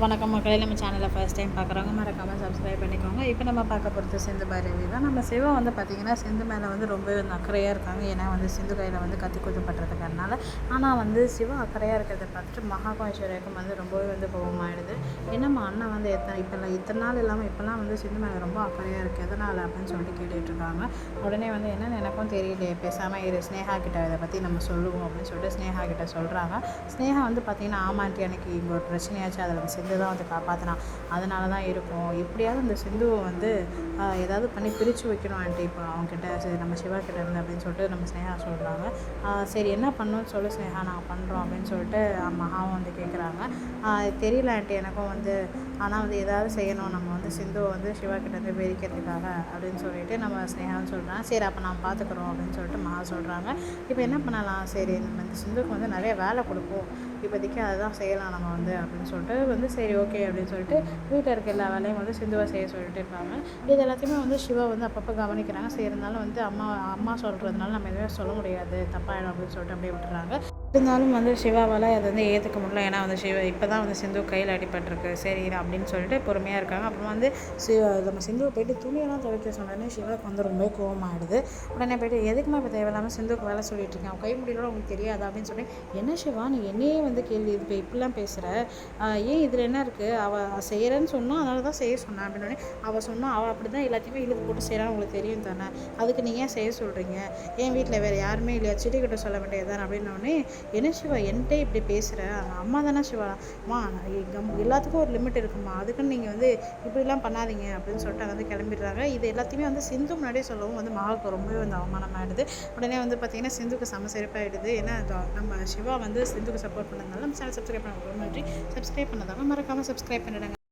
வணக்கம் மக்களே, நம்ம சேனலை ஃபர்ஸ்ட் டைம் பார்க்குறவங்க மறக்காமல் சப்ஸ்கிரைப் பண்ணிக்கோங்க. இப்போ நம்ம பார்க்க போகிறது சிந்து பைரவி தான். நம்ம சிவா வந்து பார்த்திங்கன்னா சிந்து மேலே வந்து ரொம்பவே அக்கறையாக இருக்காங்க. ஏன்னா வந்து சிந்து கையில் வந்து கத்தி குத்தப்பட்டிருக்கிறதுனால. ஆனால் வந்து சிவா அக்கறையாக இருக்கிறத பார்த்துட்டு மகாக்கும் ஐஸ்வர்யாவுக்கும் வந்து ரொம்பவே வந்து கோபமாயிடுது. என்னம்மா அண்ணன் வந்து இத்தனை நாள் இல்லாமல் இப்போல்லாம் வந்து சிந்து மேலே ரொம்ப அக்கறையாக இருக்குது, எதனால் அப்படின்னு சொல்லிட்டு கேட்டுட்ருக்காங்க. உடனே வந்து என்னென்னு எனக்கும் தெரியலையே, பேசாமல் இரு, ஸ்னேகா கிட்ட இதை பற்றி நம்ம சொல்லுவோம் அப்படின்னு சொல்லிட்டு ஸ்னேகா கிட்ட சொல்கிறாங்க. ஸ்னேகா வந்து பார்த்திங்கன்னா ஆமாண்டி, எனக்கு இங்கே ஒரு பிரச்சனையாச்சு, அதில் வந்து சிந்து தான் வந்து காப்பாற்றினா, அதனால தான் இருக்கும். எப்படியாவது இந்த சிந்துவை வந்து ஏதாவது பண்ணி பிரித்து வைக்கணும் ஆண்டி, இப்போ அவங்ககிட்ட சரி நம்ம சிவா கிட்ட இருந்து அப்படின்னு சொல்லிட்டு நம்ம ஸ்னேகா சொல்கிறாங்க. சரி என்ன பண்ணணும்னு சொல்லி ஸ்னேகா நாங்கள் பண்ணுறோம் அப்படின்னு சொல்லிட்டு மகாவும் வந்து கேட்குறாங்க. தெரியல ஆண்டி எனக்கும் வந்து, ஆனால் வந்து ஏதாவது செய்யணும், நம்ம வந்து சிந்துவை வந்து சிவா கிட்டேருந்து பிரிக்கிறதுக்காக அப்படின்னு சொல்லிட்டு நம்ம ஸ்னேகான்னு சொல்கிறாங்க. சரி அப்போ நான் பார்த்துக்குறோம் அப்படின்னு சொல்லிட்டு மகா சொல்கிறாங்க. இப்போ என்ன பண்ணலாம், சரி நம்ம இந்த சிந்துவுக்கு வந்து நிறைய வேலை கொடுப்போம், இப்போதைக்கு அதுதான் செய்யலாம் நம்ம வந்து அப்படின்னு சொல்லிட்டு வந்து சரி ஓகே அப்படின்னு சொல்லிட்டு வீட்டில் இருக்க எல்லா வேலையும் வந்து சிந்துவை செய்ய சொல்லிட்டு இருப்பாங்க. இது எல்லாத்தையுமே வந்து சிவா வந்து அப்பப்போ கவனிக்கிறாங்க. சரி இருந்தாலும் வந்து அம்மா சொல்கிறதுனால நம்ம எதுவுமே சொல்ல முடியாது, தப்பாயிடும் அப்படின்னு சொல்லிட்டு அப்படியே விட்டுறாங்க. இருந்தாலும் வந்து சிவாவால் அதை வந்து ஏற்றுக்க முடியல. ஏன்னா வந்து சிவா இப்போ தான் வந்து சிந்து கையில் அடிபட்டிருக்கு, சரி அப்படின்னு சொல்லிட்டு பொறுமையாக இருக்காங்க. அப்புறம் வந்து நம்ம சிந்துவை போயிட்டு துணியெல்லாம் துவைக்க சொன்னோடனே சிவாவுக்கு வந்து ரொம்ப கோவமாகிடுது. உடனே போய்ட்டு எதுக்குமா இப்போ தேவையில்லாமல் சிந்துவுக்கு வேலை சொல்லிட்டு இருக்கேன், கை முடியலாம் உங்களுக்கு தெரியாது அப்படின்னு சொல்லி, என்ன சிவா நீ என்னையே வந்து கேள்வி இப்போ இப்படிலாம் பேசுகிற, ஏன் இதில் என்ன இருக்குது, அவள் செய்கிறேன்னு சொன்னால் அதனால தான் செய்ய சொன்னான் அப்படின்னோடனே, அவள் சொன்னால் அவள் அப்படி தான் எல்லாத்தையுமே இழுத்து போட்டு செய்கிறான்னு உங்களுக்கு தெரியும் தானே, அதுக்கு நீங்கள் ஏன் செய்ய சொல்கிறீங்க, ஏன் வீட்டில் வேறு யாருமே இல்லையா, செடிக்கிட்ட சொல்ல வேண்டியது தானே அப்படின்னோடனே, என்ன சிவா என்கிட்ட இப்படி பேசுகிற, அம்மா தானே சிவா, அம்மா எல்லாத்துக்கும் ஒரு லிமிட் இருக்குமா, அதுக்குன்னு நீங்கள் வந்து இப்படிலாம் பண்ணாதீங்க அப்படின்னு சொல்லிட்டு வந்து கிளம்பிடுறாங்க. இது எல்லாத்தையுமே வந்து சிந்து முன்னாடியே சொல்லவும் வந்து மகாவுக்கு ரொம்பவே வந்து அவமானமாகிடுது. உடனே வந்து பார்த்திங்கன்னா சிந்துக்கு செருப்பாயிடுது. ஏன்னா நம்ம சிவா வந்து சிந்துக்கு சப்போர்ட் பண்ணதுனால நம்ம சேனல் சப்ஸ்கிரைப் பண்ண ரொம்ப நன்றி. சப்ஸ்கிரைப் பண்ணதாங்க மறக்காமல் சப்ஸ்கிரைப் பண்ணிடுங்க.